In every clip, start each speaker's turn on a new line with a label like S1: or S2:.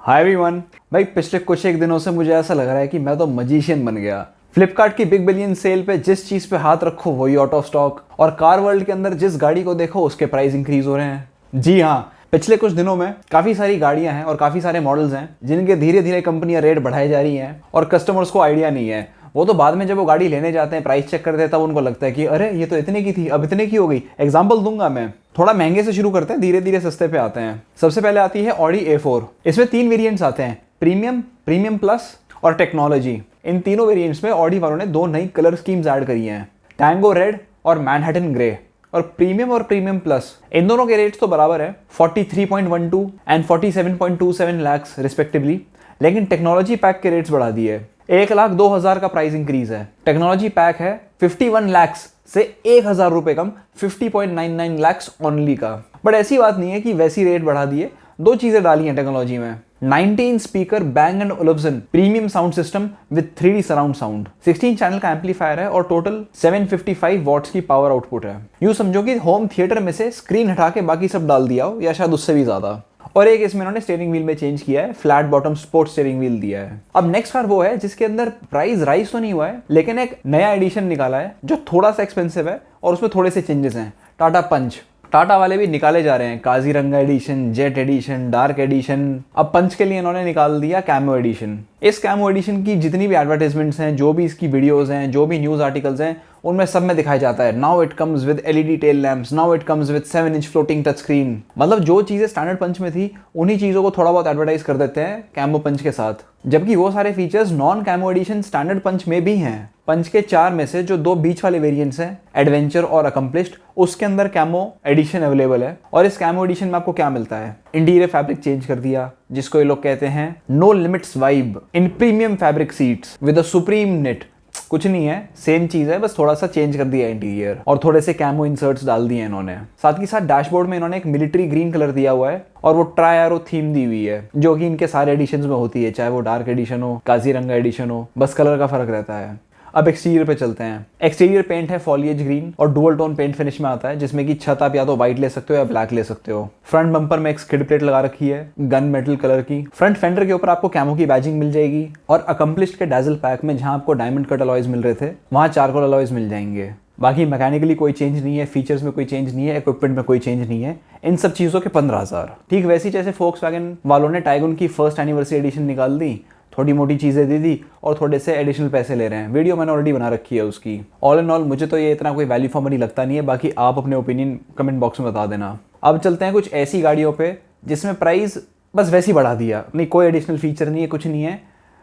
S1: Hi everyone. भाई पिछले कुछ एक दिनों से मुझे ऐसा लग रहा है कि मैं तो मजीशियन बन गया। फ्लिपकार्ट की बिग बिलियन सेल पे जिस चीज़ पे हाथ रखो वही आउट ऑफ स्टॉक, और कार वर्ल्ड के अंदर जिस गाड़ी को देखो उसके प्राइस इंक्रीज हो रहे हैं। जी हाँ, पिछले कुछ दिनों में काफ़ी सारी गाड़ियां हैं और काफ़ी सारे मॉडल्स हैं जिनके धीरे धीरे कंपनियां रेट बढ़ाई जा रही हैं और कस्टमर्स को आइडिया नहीं है। वो तो बाद में जब वो गाड़ी लेने जाते हैं, प्राइस चेक करते हैं, तब उनको लगता है कि अरे ये तो इतने की थी, अब इतने की हो गई। एग्जांपल दूंगा मैं, थोड़ा महंगे से शुरू करते हैं, धीरे धीरे सस्ते पे आते हैं। सबसे पहले आती है ऑडी A4। इसमें 3 वेरिएंट्स आते हैं, प्रीमियम, प्रीमियम प्लस और टेक्नोलॉजी। इन तीनों वेरिएंट्स में ऑडी वालों ने 2 नई कलर स्कीम्स ऐड करी हैं, टैंगो रेड और मैनहट्टन ग्रे। और प्रीमियम प्लस इन दोनों के रेट्स तो बराबर है, 43.12 एंड 47.27 लाख रिस्पेक्टिवली। लेकिन टेक्नोलॉजी पैक के रेट्स बढ़ा दिए। 1,02,000 का प्राइस इंक्रीज है। टेक्नोलॉजी पैक है 51 लाख से 1,000 रुपए कम, 50.99 लाख ओनली का। बट ऐसी बात नहीं है कि वैसी रेट बढ़ा दिए, 2 चीजें डाली हैं टेक्नोलॉजी में। 19 speaker Bang & Olufsen premium sound system with 3D surround sound, 16 channel का एम्पलीफायर है और टोटल 755 वॉट्स की पावर आउटपुट है। यूं समझो कि होम थिएटर में से स्क्रीन हटा के बाकी सब डाल दिया हो, या शायद उससे भी ज्यादा। और एक इसमें इन्होंने स्टीयरिंग व्हील में चेंज किया है, flat bottom sports steering wheel दिया है। अब नेक्स्ट कार वो है जिसके अंदर प्राइस राइज तो नहीं हुआ है, लेकिन एक नया एडिशन निकाला है जो थोड़ा सा एक्सपेंसिव है और उसमें थोड़े से चेंजेस हैं। टाटा पंच। टाटा वाले भी निकाले जा रहे हैं Kaziranga edition, jet edition, dark edition. अब पंच के लिए इन्होंने निकाल दिया कैमो एडिशन। इस कैमो एडिशन की जितनी भी एडवर्टाइजमेंट्स हैं, जो भी इसकी वीडियोस हैं, जो भी न्यूज आर्टिकल्स हैं, उनमें सब में दिखाया जाता है now it comes with LED tail lamps, now it comes with 7 inch floating touch screen. मतलब जो चीजें स्टैंडर्ड पंच में थी उन्हीं चीजों को थोड़ा बहुत एडवर्टाइज कर देते हैं कैमो पंच के साथ, जबकि वो सारे features non camo edition standard Punch में भी हैं। पंच के 4 में से जो 2 बीच वाले वेरिएंट्स हैं, एडवेंचर और अकम्प्लिश्ड, उसके अंदर कैमो एडिशन अवेलेबल है। और इस कैमो एडिशन में आपको क्या मिलता है? इंटीरियर फैब्रिक चेंज कर दिया, जिसको ये लोग कहते हैं no limits vibe in premium fabric seats with a supreme knit. कुछ नहीं है, सेम चीज है, बस थोड़ा सा चेंज कर दिया इंटीरियर और थोड़े से कैमो इंसर्ट्स डाल दिए इन्होंने। साथ ही साथ डैशबोर्ड में इन्होंने एक मिलिट्री ग्रीन कलर दिया हुआ है और वो ट्राई एरो थीम दी हुई है, जो कि इनके सारे एडिशंस में होती है, चाहे वो डार्क एडिशन हो, काजीरंगा एडिशन हो, बस कलर का फर्क रहता है। अब एक्सटीरियर पे चलते हैं। एक्सटीरियर पेंट है फॉलिएज ग्रीन और डुअल टोन पेंट फिनिश में आता है, जिसमें कि छत आप या तो व्हाइट ले सकते हो या ब्लैक ले सकते हो। फ्रंट बम्पर में एक स्किड प्लेट लगा रखी है गन मेटल कलर की। फ्रंट फेंडर के ऊपर आपको कैमो की बैजिंग मिल जाएगी और अकम्प्लिश्ड के डैजल पैक में जहां आपको डायमंड कट अलॉयज मिल रहे थे, वहां चारकोल अलॉयज मिल जाएंगे। बाकी मैकेनिकली कोई चेंज नहीं है, फीचर्स में कोई चेंज नहीं है, इक्विपमेंट में कोई चेंज नहीं है। इन सब चीजों के 15,000। ठीक वैसी जैसे फोक्सवैगन वालों ने टाइगुन की फर्स्ट एनिवर्सरी एडिशन निकाल दी, थोड़ी मोटी चीजें दे दी और थोड़े से एडिशनल पैसे ले रहे हैं। वीडियो मैंने ऑलरेडी बना रखी है उसकी। ऑल इन ऑल मुझे तो ये इतना कोई वैल्यू फॉर मनी लगता नहीं है। बाकी आप अपने ओपिनियन कमेंट बॉक्स में बता देना। अब चलते हैं कुछ ऐसी गाड़ियों पे जिसमें प्राइस बस वैसे ही बढ़ा दिया, नहीं कोई एडिशनल फीचर नहीं है, कुछ नहीं है।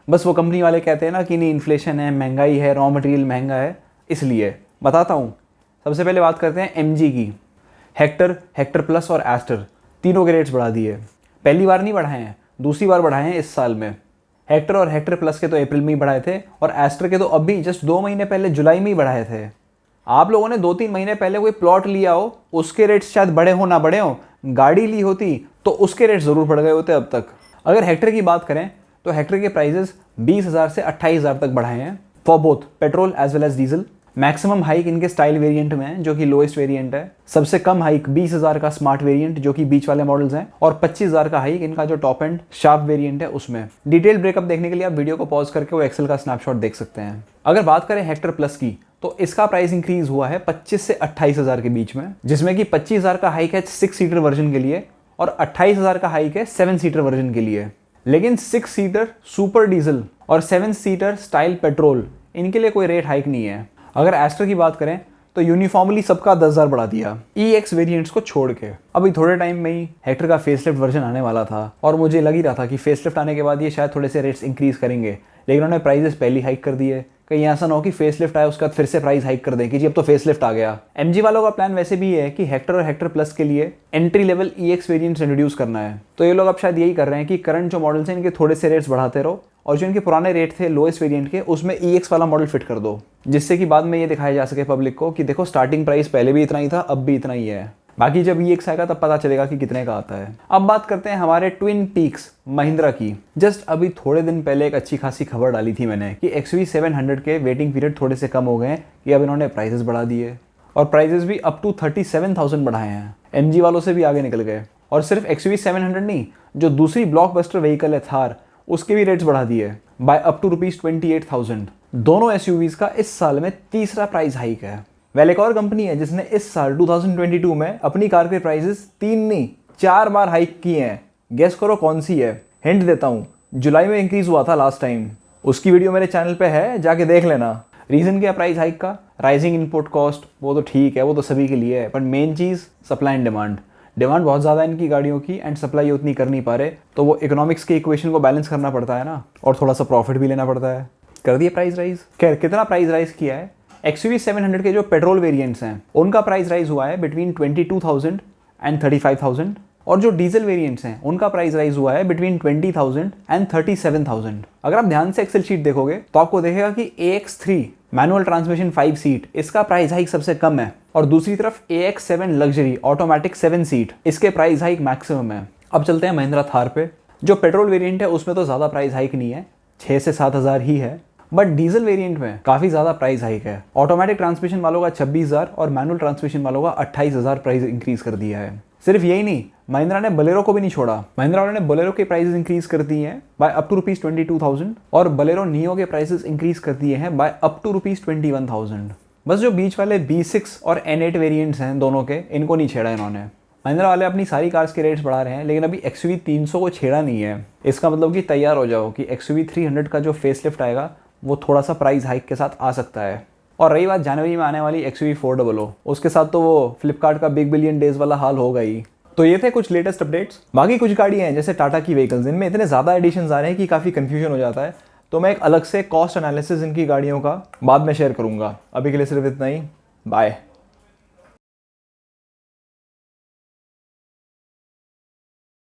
S1: बस वो कंपनी वाले कहते हैं ना कि नहीं इन्फ्लेशन है, महंगाई है, रॉ मटेरियल महंगा है, इसलिए बताता हूँ। सबसे पहले बात करते हैं MG की। हेक्टर, हेक्टर प्लस और एस्टर, तीनों के रेट्स बढ़ा दिए। पहली बार नहीं बढ़ाए हैं, दूसरी बार बढ़ाए हैं इस साल में। हेक्टर और हेक्टर प्लस के तो अप्रैल में ही बढ़ाए थे और एस्टर के तो अभी जस्ट 2 महीने पहले जुलाई में ही बढ़ाए थे। आप लोगों ने 2-3 महीने पहले कोई प्लॉट लिया हो, उसके रेट्स शायद बढ़े हो ना बढ़े हो, गाड़ी ली होती तो उसके रेट्स जरूर बढ़ गए होते अब तक। अगर हेक्टर की बात करें तो हेक्टर के प्राइजेस 20,000 से 28,000 तक बढ़ाए हैं for both petrol as well as diesel. Maximum hike इनके स्टाइल वेरिएंट में है, जो कि लोएस्ट वेरिएंट है। सबसे कम हाइक 20,000 का स्मार्ट वेरिएंट, जो कि बीच वाले मॉडल्स हैं, और 25,000 का हाइक इनका जो टॉप एंड शार्प वेरिएंट है उसमें। डिटेल ब्रेकअप देखने के लिए आप वीडियो को पॉज करके वो एक्सेल का स्नैपशॉट देख सकते हैं। अगर बात करें हेक्टर प्लस की, तो इसका प्राइस इंक्रीज हुआ है 25 से 28,000 के बीच में, जिसमें कि 25,000 का हाइक है 6 सीटर वर्जन के लिए और 28,000 का हाइक है 7 सीटर वर्जन के लिए। लेकिन 6 सीटर सुपर डीजल और 7 सीटर स्टाइल पेट्रोल, इनके लिए कोई रेट हाइक नहीं है। अगर एस्टर की बात करें तो यूनिफॉर्मली सबका 10,000 बढ़ा दिया, EX वेरिएंट्स को छोड़ के। अभी थोड़े टाइम में ही हेक्टर का फेसलिफ्ट वर्जन आने वाला था और मुझे लग ही रहा था कि फेसलिफ्ट आने के बाद ये शायद थोड़े से रेट्स इंक्रीज करेंगे, लेकिन उन्होंने प्राइजेस पहले हाइक कर दिए। कहीं ऐसा ना हो कि फेसलिफ्ट आया उसके बाद फिर से प्राइस हाइक कर दें कि जी अब तो फेसलिफ्ट आ गया। MG वालों का प्लान वैसे भी है कि हेक्टर और हेक्टर प्लस के लिए entry level EX variants introduce करना है। तो ये लोग अब शायद यही कर रहे हैं कि करंट जो मॉडल्स हैं इनके थोड़े से रेट्स बढ़ाते रहो और जो इनके पुराने रेट थे लोएस्ट वेरिएंट के, उसमें EX वाला मॉडल फिट कर दो, जिससे कि बाद में ये दिखाया जा सके पब्लिक को कि देखो स्टार्टिंग प्राइस पहले भी इतना ही था, अब भी इतना ही है। बाकी जब EX आएगा तब पता चलेगा कि कितने का आता है। अब बात करते हैं हमारे ट्विन पीक्स महिंद्रा की। जस्ट अभी थोड़े दिन पहले एक अच्छी खासी खबर डाली थी मैंने कि XV700 के वेटिंग पीरियड थोड़े से कम हो गए हैं, कि अब इन्होंने प्राइसेस बढ़ा दिए और प्राइसेस भी अप टू 37,000 बढ़ाए हैं। MG वालों से भी आगे निकल गए। और सिर्फ XUV 700 नहीं, जो दूसरी ब्लॉकबस्टर व्हीकल है थार, उसके भी रेट्स बढ़ा दिए बाय अप टू ₹28,000। दोनों एसयूवीज का इस साल में तीसरा प्राइस हाइक है। वेल एक और कंपनी है जिसने इस साल 2022 में अपनी कार के प्राइसेस 3 नहीं 4 बार हाइक किए हैं। गेस करो कौन सी है? हिंट देता हूँ, जुलाई में इंक्रीज हुआ था लास्ट टाइम। उसकी वीडियो मेरे चैनल पे है, जाके देख लेना। रीजन क्या प्राइस हाइक का? राइजिंग इनपुट कॉस्ट, वो तो ठीक है, वो तो सभी के लिए है, but main cheese supply and demand. Demand बहुत ज़्यादा है इनकी गाड़ियों की एंड सप्लाई उतनी कर नहीं पा रहे, तो वो इकोनॉमिक्स के इक्वेशन को बैलेंस करना पड़ता है ना, और थोड़ा सा प्रॉफिट भी लेना पड़ता है। कर दिया प्राइस राइज। खैर कितना प्राइस राइज किया है? XUV 700 के जो पेट्रोल वेरिएंट्स हैं उनका प्राइस राइज हुआ है बिटवीन 22,000 एंड 35,000, और जो डीजल वेरिएंट्स हैं उनका प्राइस राइज हुआ है बिटवीन 20,000 एंड 37,000। अगर आप ध्यान से एक्सेल शीट देखोगे तो आपको देखेगा कि AX3 मैनुअल ट्रांसमिशन 5 सीट, इसका प्राइस हाइक सबसे कम है, और दूसरी तरफ AX7 लग्जरी ऑटोमेटिक 7 सीट, इसके प्राइस हाइक मैक्सिमम है। अब चलते हैं महिंद्रा थार पे। जो पेट्रोल वेरिएंट है उसमें तो ज़्यादा प्राइस हाइक नहीं है, 6 से 7 हज़ार ही है, बट डीजल वेरिएंट में काफ़ी ज़्यादा प्राइस हाइक है। ऑटोमेटिक ट्रांसमिशन वालों का 26,000 और मैनुअल ट्रांसमिशन वालों का 28,000 प्राइस इंक्रीज कर दिया है। सिर्फ यही नहीं, महिंद्रा ने बोलेरो को भी नहीं छोड़ा। महिंद्रा वालों ने बोलेरो के प्राइसेस इंक्रीज कर दिए हैं बाय अप टू ₹22,000, और बोलेरो नियो के प्राइसेस इंक्रीज कर दिए हैं बाय अप टू ₹21,000। बस जो बीच वाले B6 और N8 वेरिएंट्स हैं दोनों के, इनको नहीं छेड़ा इन्होंने। महिंद्रा वाले अपनी सारी कार्स के रेट्स बढ़ा रहे हैं, लेकिन अभी XUV 300 को छेड़ा नहीं है। इसका मतलब कि तैयार हो जाओ कि XUV 300 का जो फेसलिफ्ट आएगा वो थोड़ा सा प्राइस हाइक के साथ आ सकता है। और रही बात जनवरी में आने वाली XUV 400, उसके साथ तो वो फ्लिपकार्ट का बिग बिलियन डेज वाला हाल होगा ही। तो ये थे कुछ लेटेस्ट अपडेट्स। बाकी कुछ गाड़ियाँ हैं जैसे टाटा की व्हीकल्स, इनमें इतने ज़्यादा एडिशंस आ रहे हैं कि काफ़ी कंफ्यूजन हो जाता है, तो मैं एक अलग से कॉस्ट एनालिसिस इनकी गाड़ियों का बाद में शेयर करूँगा। अभी के लिए सिर्फ इतना ही, बाय।